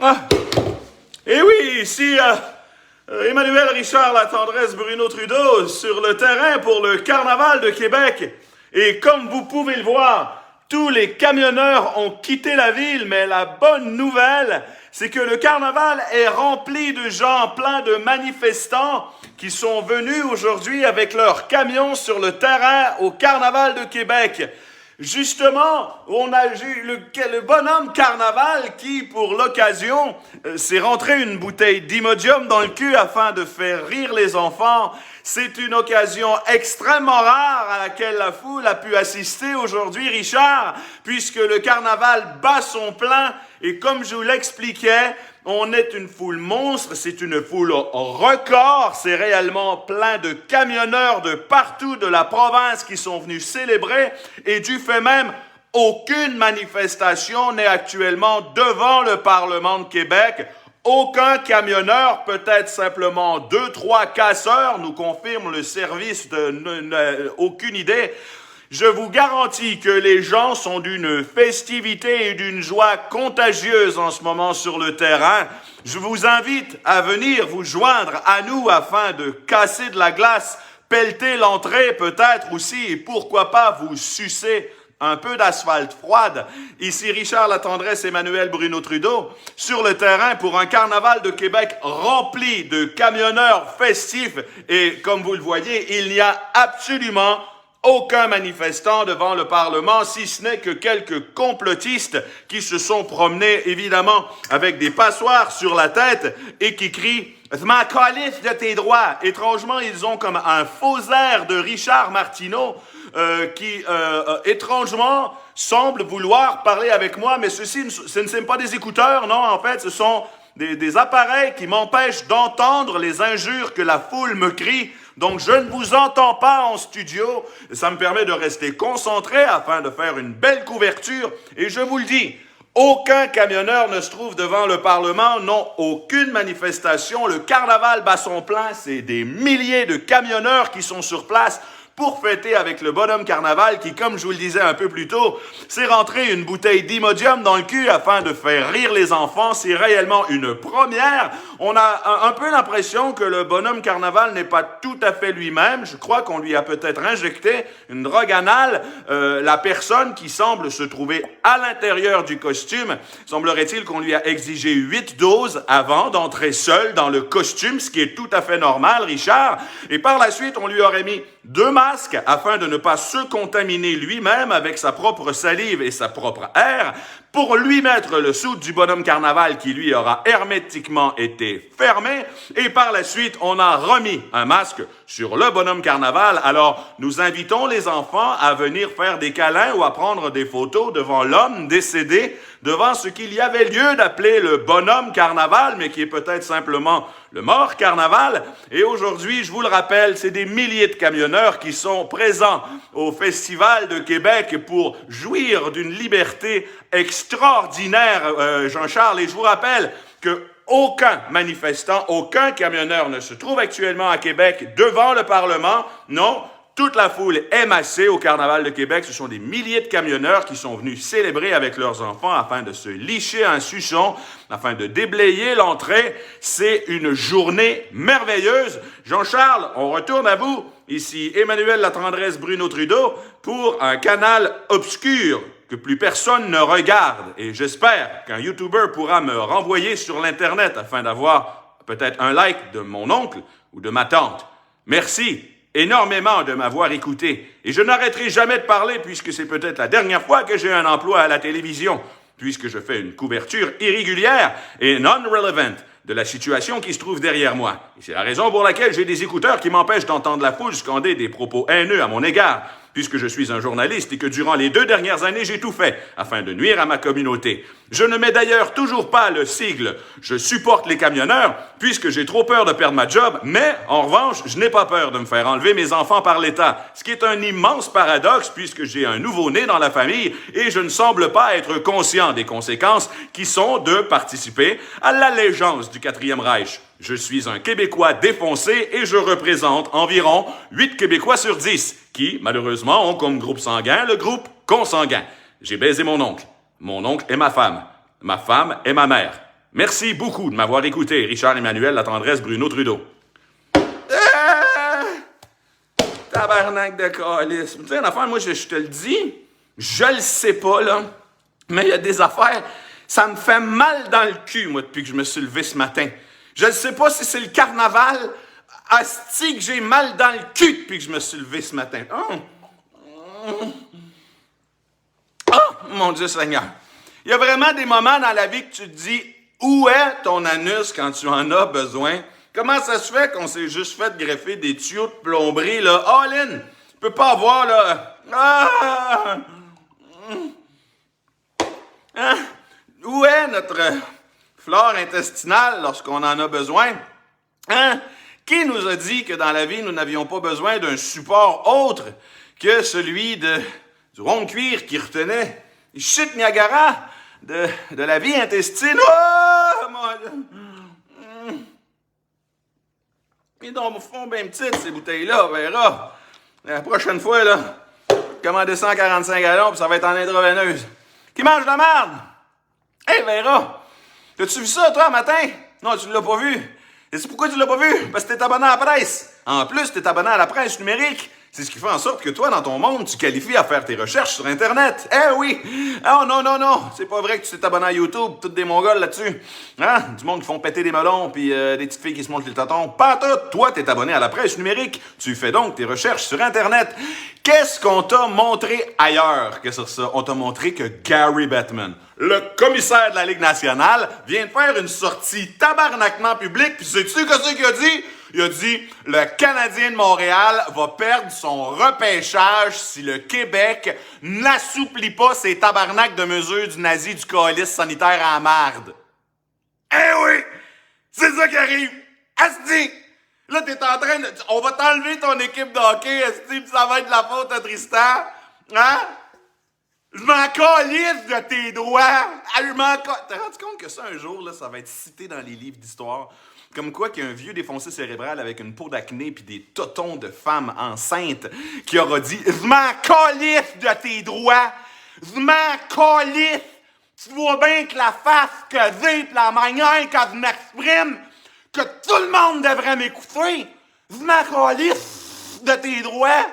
Ah, et oui, ici Emmanuel Richard Latendresse Bruno Trudeau sur le terrain pour le Carnaval de Québec. Et comme vous pouvez le voir, tous les camionneurs ont quitté la ville, mais la bonne nouvelle, c'est que le carnaval est rempli de gens, plein de manifestants qui sont venus aujourd'hui avec leurs camions sur le terrain au Carnaval de Québec. Justement, on a eu le bonhomme Carnaval qui, pour l'occasion, s'est rentré une bouteille d'Imodium dans le cul afin de faire rire les enfants. C'est une occasion extrêmement rare à laquelle la foule a pu assister aujourd'hui, Richard, puisque le Carnaval bat son plein et comme je vous l'expliquais, on est une foule monstre, c'est une foule record, c'est réellement plein de camionneurs de partout de la province qui sont venus célébrer et du fait même, aucune manifestation n'est actuellement devant le Parlement de Québec. Aucun camionneur, peut-être simplement 2-3 casseurs, nous confirme le service aucune idée. Je vous garantis que les gens sont d'une festivité et d'une joie contagieuse en ce moment sur le terrain. Je vous invite à venir vous joindre à nous afin de casser de la glace, pelleter l'entrée peut-être aussi et pourquoi pas vous sucer un peu d'asphalte froide. Ici Richard Latendresse, Emmanuel Bruno Trudeau, sur le terrain pour un carnaval de Québec rempli de camionneurs festifs. Et comme vous le voyez, il n'y a absolument aucun manifestant devant le Parlement, si ce n'est que quelques complotistes qui se sont promenés, évidemment, avec des passoires sur la tête et qui crient « Je m'en calisse de tes droits ». Étrangement, ils ont comme un faux air de Richard Martineau qui, étrangement, semble vouloir parler avec moi, mais ce ne sont pas des écouteurs, non, en fait, ce sont des appareils qui m'empêchent d'entendre les injures que la foule me crie. Donc, je ne vous entends pas en studio. Ça me permet de rester concentré afin de faire une belle couverture. Et je vous le dis, aucun camionneur ne se trouve devant le Parlement. Non, aucune manifestation. Le carnaval bat son plein. C'est des milliers de camionneurs qui sont sur place pour fêter avec le bonhomme Carnaval qui, comme je vous le disais un peu plus tôt, s'est rentré une bouteille d'Imodium dans le cul afin de faire rire les enfants. C'est réellement une première. On a un peu l'impression que le bonhomme Carnaval n'est pas tout à fait lui-même. Je crois qu'on lui a peut-être injecté une drogue anale. La personne qui semble se trouver à l'intérieur du costume, semblerait-il qu'on lui a exigé 8 doses avant d'entrer seul dans le costume, ce qui est tout à fait normal, Richard. Et par la suite, on lui aurait mis 2 masques afin de ne pas se contaminer lui-même avec sa propre salive et sa propre air pour lui mettre le soude du bonhomme Carnaval qui lui aura hermétiquement été fermé et par la suite on a remis un masque sur le bonhomme Carnaval. Alors nous invitons les enfants à venir faire des câlins ou à prendre des photos devant l'homme décédé, devant ce qu'il y avait lieu d'appeler le bonhomme Carnaval mais qui est peut-être simplement le mort Carnaval. Et aujourd'hui, je vous le rappelle, c'est des milliers de camionneurs qui sont présents au Festival de Québec pour jouir d'une liberté extraordinaire, Jean-Charles. Et je vous rappelle que aucun manifestant, aucun camionneur ne se trouve actuellement à Québec devant le Parlement. Non, toute la foule est massée au Carnaval de Québec. Ce sont des milliers de camionneurs qui sont venus célébrer avec leurs enfants afin de se licher un suçon, afin de déblayer l'entrée. C'est une journée merveilleuse. Jean-Charles, on retourne à vous. Ici Emmanuel Latendresse Bruno Trudeau pour un canal obscur que plus personne ne regarde. Et j'espère qu'un YouTuber pourra me renvoyer sur l'Internet afin d'avoir peut-être un like de mon oncle ou de ma tante. Merci énormément de m'avoir écouté. Et je n'arrêterai jamais de parler puisque c'est peut-être la dernière fois que j'ai un emploi à la télévision, puisque je fais une couverture irrégulière et non-relevant de la situation qui se trouve derrière moi. Et c'est la raison pour laquelle j'ai des écouteurs qui m'empêchent d'entendre la foule scander des propos haineux à mon égard, puisque je suis un journaliste et que durant les 2 dernières années, j'ai tout fait afin de nuire à ma communauté. Je ne mets d'ailleurs toujours pas le sigle « Je supporte les camionneurs » puisque j'ai trop peur de perdre ma job, mais en revanche, je n'ai pas peur de me faire enlever mes enfants par l'État, ce qui est un immense paradoxe puisque j'ai un nouveau-né dans la famille et je ne semble pas être conscient des conséquences qui sont de participer à l'allégeance du 4e Reich. Je suis un Québécois défoncé et je représente environ 8 Québécois sur 10 qui, malheureusement, ont comme groupe sanguin le groupe consanguin. J'ai baisé mon oncle. Mon oncle est ma femme est ma mère. Merci beaucoup de m'avoir écouté, Richard Emmanuel, la tendresse Bruno Trudeau. Tabarnak de calice. Tu sais, une affaire, moi, je te le dis, je le sais pas, là, mais il y a des affaires, ça me fait mal dans le cul, moi, depuis que je me suis levé ce matin. Je ne sais pas si c'est le carnaval, asti que j'ai mal dans le cul depuis que je me suis levé ce matin. Oh, mon Dieu Seigneur. Il y a vraiment des moments dans la vie que tu te dis, où est ton anus quand tu en as besoin? Comment ça se fait qu'on s'est juste fait greffer des tuyaux de plomberie, là? Oh, Lynn, tu peux pas avoir, là... Ah! Hein? Où est notre flore intestinale lorsqu'on en a besoin? Hein? Qui nous a dit que dans la vie, nous n'avions pas besoin d'un support autre que celui du rond de cuir qui retenait les chutes Niagara de la vie intestine? Oh, mon Dieu! Ils font bien petites, ces bouteilles-là, on verra. La prochaine fois, là, commandez 145 gallons, puis ça va être en intraveineuse. Qui mange de la merde? Hey, Vera! T'as-tu vu ça, toi, matin? Non, tu l'as pas vu. Et c'est pourquoi tu l'as pas vu? Parce que t'es abonné à la presse. En plus, t'es abonné à la presse numérique. C'est ce qui fait en sorte que toi, dans ton monde, tu qualifies à faire tes recherches sur Internet. Eh oui! Oh non! C'est pas vrai que tu t'es abonné à YouTube, toutes des Mongols là-dessus. Hein? Du monde qui font péter des melons, puis des petites filles qui se montent les tâtons. Pas tout! Toi, t'es abonné à la presse numérique. Tu fais donc tes recherches sur Internet. Qu'est-ce qu'on t'a montré ailleurs que sur ça? On t'a montré que Gary Bettman, le commissaire de la Ligue nationale, vient de faire une sortie tabarnakement publique, puis sais-tu qu'est-ce qu'il a dit? Il a dit, le Canadien de Montréal va perdre son repêchage si le Québec n'assouplit pas ses tabarnaks de mesures du nazi du coalice sanitaire à la marde. Eh oui! C'est ça qui arrive! Asti! Là, t'es en train de... On va t'enlever ton équipe de hockey, Asti, pis ça va être la faute à Tristan. Hein? Je m'en calisse de tes droits! T'as rendu compte que ça, un jour, là, ça va être cité dans les livres d'histoire? Comme quoi qu'il y a un vieux défoncé cérébral avec une peau d'acné puis des totons de femme enceinte qui aura dit « Je m'en calisse de tes droits! Je m'en calisse! Tu vois bien que la face que j'ai pis la manière que je m'exprime, que tout le monde devrait m'écouter! Je m'en calisse de tes droits! »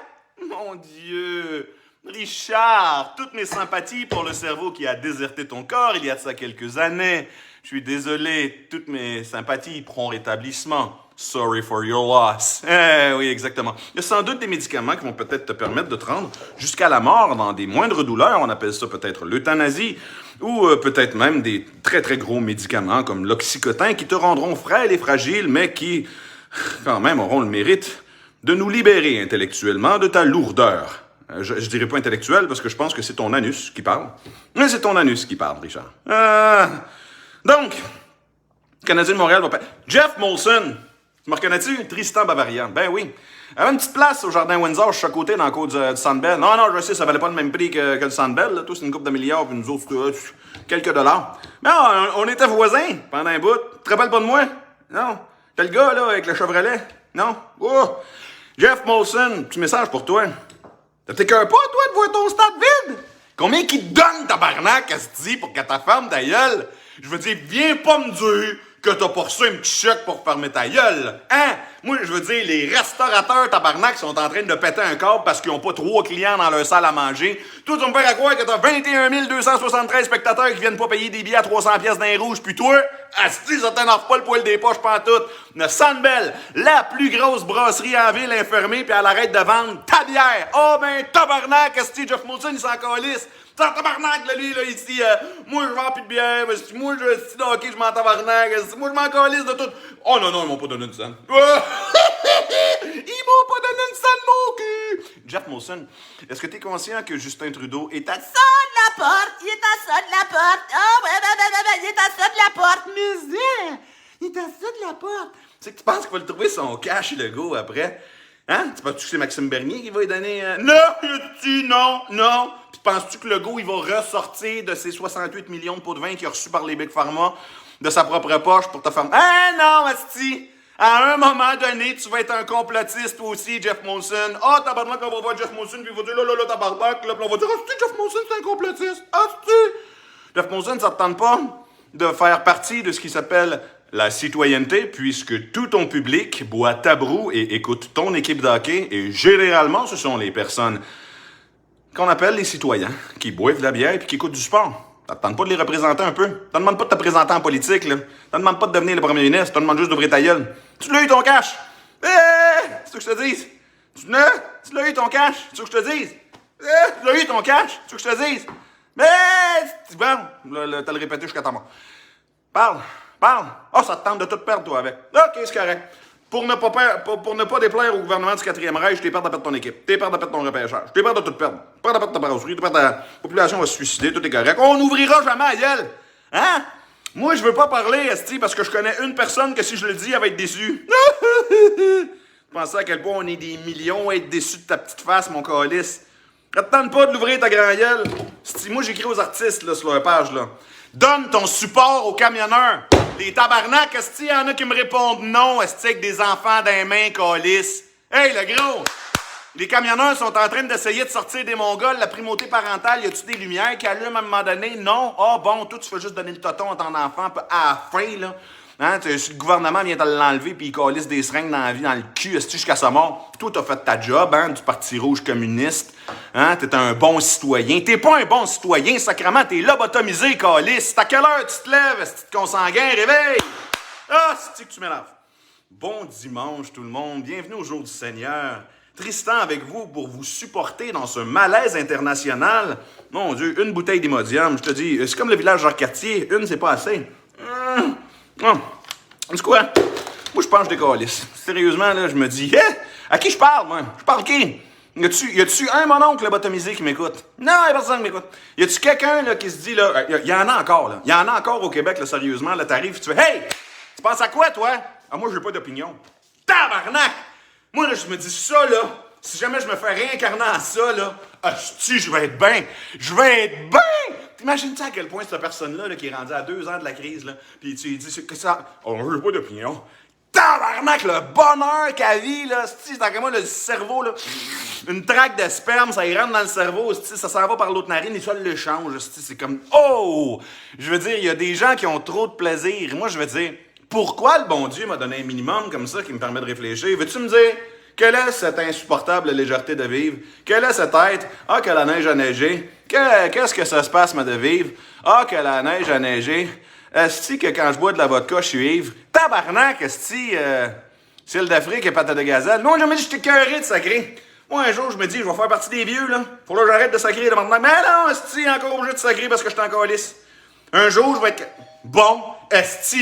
Mon Dieu! Richard, toutes mes sympathies pour le cerveau qui a déserté ton corps il y a de ça quelques années. Je suis désolé, toutes mes sympathies prompt rétablissement. Sorry for your loss. Oui, exactement. Il y a sans doute des médicaments qui vont peut-être te permettre de te rendre jusqu'à la mort dans des moindres douleurs. On appelle ça peut-être l'euthanasie. Ou peut-être même des très très gros médicaments comme l'oxycotin qui te rendront frêle et fragile, mais qui, quand même, auront le mérite de nous libérer intellectuellement de ta lourdeur. Je dirais pas intellectuel parce que je pense que c'est ton anus qui parle. Mais c'est ton anus qui parle, Richard. Donc, le Canadien de Montréal va pas... Jeff Molson, tu me reconnais-tu? Tristan Bavarian. Ben oui. Il avait une petite place au Jardin Windsor, je suis à côté dans le cours du Sandbell. Non, je sais, ça valait pas le même prix que le Sandbell. Là. Tout, c'est une couple de milliards, puis nous autres, quelques dollars. Mais on était voisins pendant un bout. Tu te rappelles pas de moi? Non. T'es le gars, là, avec le Chevrolet? Non? Oh! Jeff Molson, petit message pour toi. T'écœures pas, toi, de voir ton stade vide? Combien qui te donne, tabarnak, asti, pour que ta femme ta gueule? Je veux dire, viens pas me dire que t'as pas reçu un petit chèque pour fermer ta gueule. Hein? Moi, je veux dire, les restaurateurs tabarnak sont en train de péter un câble parce qu'ils ont pas 3 clients dans leur salle à manger. Toi, tu vas me faire à croire que t'as 21 273 spectateurs qui viennent pas payer des billets à 300 pièces dans les rouges, puis toi, asti, ça t'énerve pas le poil des poches pantoute. Le Sandbell, la plus grosse brasserie en ville enfermée, puis elle arrête de vendre ta bière. Oh ben, tabarnak, asti, Jeff Molson, il s'en calisse. T'en tabarnak, là, lui, là, ici, moi, je vends plus de bière, moi, je suis hockey, je m'en tabarnak, moi, je m'en calisse de tout. Oh non, ils m'ont pas donné une scène. Ils m'ont pas donné une scène, mon cul. Jeff Molson, est-ce que t'es conscient que Justin Trudeau est à ça de la porte? Il est à ça de la porte. Oh, il est à ça de la porte, mais il est à ça de la porte. Tu sais que tu penses qu'il va le trouver son cash, le go, après? Hein? Tu penses-tu que c'est Maxime Bernier qui va lui donner... Non! Non! Puis penses-tu que le go, il va ressortir de ses 68 millions de pots de vin qu'il a reçus par les Big Pharma de sa propre poche pour te faire... Ah non, asti! À un moment donné, tu vas être un complotiste toi aussi, Jeff Molson. Ah, tabarnak, on va voir Jeff Molson, puis il va dire là, tabarnak, là, puis on va dire, asti, Jeff Molson, c'est un complotiste. Asti! Jeff Molson, ça te tente pas? de faire partie de ce qui s'appelle la citoyenneté, puisque tout ton public boit ta broue et écoute ton équipe de hockey, et généralement, ce sont les personnes qu'on appelle les citoyens, qui boivent de la bière et qui écoutent du sport. Ça te tente pas de les représenter un peu? Ça te demande pas de te présenter en politique, là. Ça te demande pas de devenir le premier ministre, ça te demande juste d'ouvrir ta gueule. Tu l'as eu ton cash? C'est ce que je te dise? Tu l'as eu ton cash? C'est ce que je te dise? Tu l'as eu ton cash? C'est ce que je te dise? Bon, là, t'as le répété jusqu'à ta mort. Parle. Ah, ça te tente de tout perdre, toi, avec. OK, c'est correct. Pour ne pas déplaire au gouvernement du 4e Reich, t'es peur de perdre ton équipe, t'es peur de perdre ton repêchage, t'es peur de tout perdre, t'es peur de perdre ta brasserie, t'es peur de la population va se suicider, tout est correct. On n'ouvrira jamais la gueule! Hein? Moi, je veux pas parler, esti, parce que je connais une personne que si je le dis, elle va être déçue. Tu penses à quel point on est des millions à être déçus de ta petite face, mon calice? Ça te tente pas de l'ouvrir ta grand gueule? Esti, moi, j'écris aux artistes, là, sur leur page, là. Donne ton support aux camionneurs. Les tabarnak, est-ce qu'il y en a qui me répondent non, est-ce avec des enfants dans les mains, câlisse? Hey, le gros! Les camionneurs sont en train d'essayer de sortir des Mongols, la primauté parentale, y a-tu des lumières qui allument à un moment donné? Non? Ah bon, toi, tu fais juste donner le toton à ton enfant, puis à la fin, là, hein, si le gouvernement vient de l'enlever, puis il calisse des seringues dans la vie, dans le cul, est-ce jusqu'à sa mort? Toi, t'as fait ta job, hein, du Parti rouge communiste, hein, t'es un bon citoyen. T'es pas un bon citoyen, sacrément, t'es lobotomisé, calice. C'est à quelle heure tu te lèves, est-ce que consanguin, réveille? Ah, c'est que tu m'énerves. Bon dimanche, tout le monde. Bienvenue au jour du Seigneur. Tristan avec vous pour vous supporter dans ce malaise international. Mon Dieu, une bouteille d'Imodium, je te dis, c'est comme le village Jacques-Cartier, une, c'est pas assez. C'est quoi? Moi, je pense que je décalisse. Sérieusement, là, je me dis, à qui je parle, moi? Je parle qui? Y a-tu un mononcle lobotomisé qui m'écoute? Non, y a personne qui m'écoute. Y a-tu quelqu'un, là, qui se dit, là, y en a encore, là. Y en a encore au Québec, là, sérieusement, là, t'arrives, tu fais, hey! Tu penses à quoi, toi? Ah, moi, j'ai pas d'opinion. Tabarnak! Moi, là, je me dis ça, là, si jamais je me fais réincarner en ça, là, hostie, je vais être bien! Je vais être bien! T'imagines-tu à quel point cette personne-là, là, qui est rendue à 2 ans de la crise, là, pis tu lui dis que ça... Oh, j'ai pas d'opinion. Tabarnak, le bonheur qu'elle vit, là, c'est dans moi, le cerveau, là, une traque de sperme, ça y rentre dans le cerveau, ça s'en va par l'autre narine et ça l'échange, c'est comme, oh! Je veux dire, il y a des gens qui ont trop de plaisir. Moi, je veux dire, pourquoi le bon Dieu m'a donné un minimum comme ça qui me permet de réfléchir? Veux-tu me dire, quelle est cette insupportable légèreté de vivre? Quel est cet être? Ah, que la neige a neigé. Qu'est-ce que ça se passe, moi, de vivre? Ah, que la neige a neigé. Est-ce que quand je bois de la vodka, je suis ivre? Tabarnak, ciel d'Afrique et patate de gazelle. Non, jamais dit j'étais cœuré de sacrer. Moi, un jour, je me dis, je vais faire partie des vieux, là. Faut là que j'arrête de sacrer de maintenant. Mais non, encore obligé de sacrer parce que je suis encore lisse. Un jour, je vais être... Bon,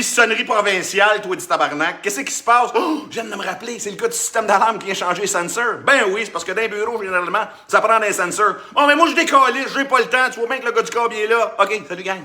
sonnerie provinciale, toi, du tabarnak. Qu'est-ce qui se passe? Oh, je viens de me rappeler, c'est le cas du système d'alarme qui vient changer les sensors. Ben oui, c'est parce que dans les bureaux, généralement, ça prend des sensors. Oh, mais moi, je décalisse, j'ai pas le temps. Tu vois bien que le gars du câble est là. OK, salut, gang.